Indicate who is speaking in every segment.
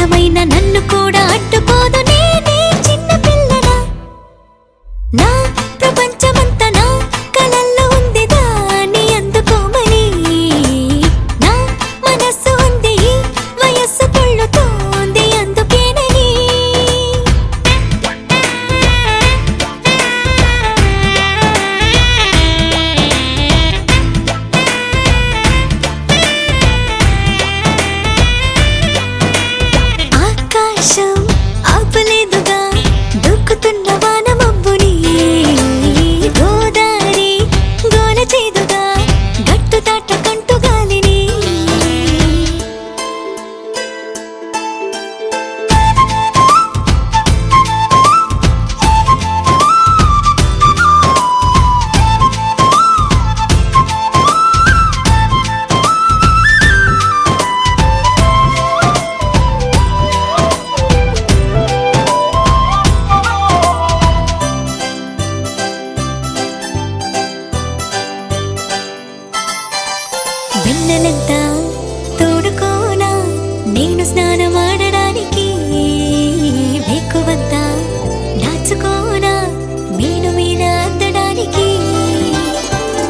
Speaker 1: అందమైన నన్ను కూడా అడ్డుకోదు నేనే చిన్న పిల్లనా నా ప్రపంచమంతా నా కలల్లో ఉంది దాన్ని అందుకోమని నా మనస్సు ఉంది వయస్సు కొళ్ళుతోంది అందుకేనని ఆకాశం ఆపలేదుగా దూకుతున్న వాన మబ్బుని గోదారి గోల చేదుగా గట్టు దాటకంటూ గాలిని వెన్నెలంతా తోడుకోనా నేను స్నానమాడడానికి వేకువంతా దాచుకోనా మేను మీద అందడానికి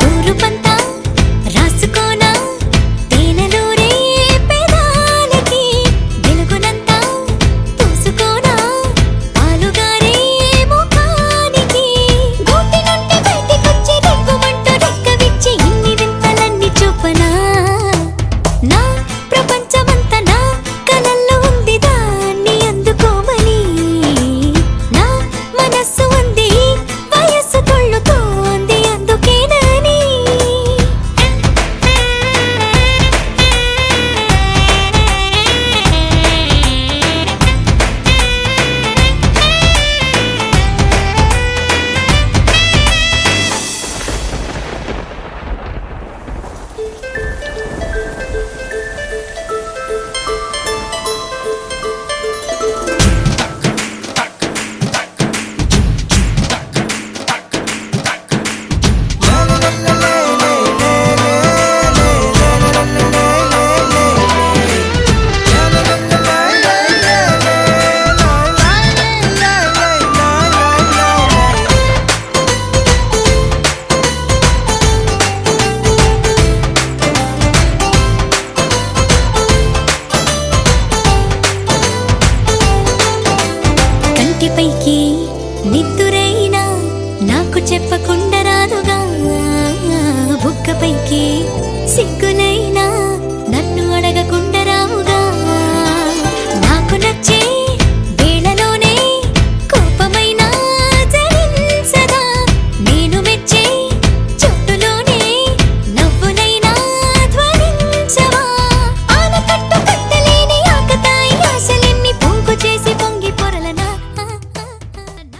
Speaker 1: తూరుపంతా రాసుకోనా తేనెలూరే పెదాలకి వెలుగునంతా పూసుకోనా పాలుగారే ముఖానికి గూటి నుండి బయటికొచ్చి రెక్కుమంటూ రెక్కవిచ్చి ఇన్ని వింతలన్నీ చూపనా నా ప్రపంచమంతా నా కలల్లో ఉంది దాన్ని అందుకోమని నా మనస్సు ఉంది వయస్సు కొళ్ళుతోంది అందుకేనని కంటిపైకి నిద్దు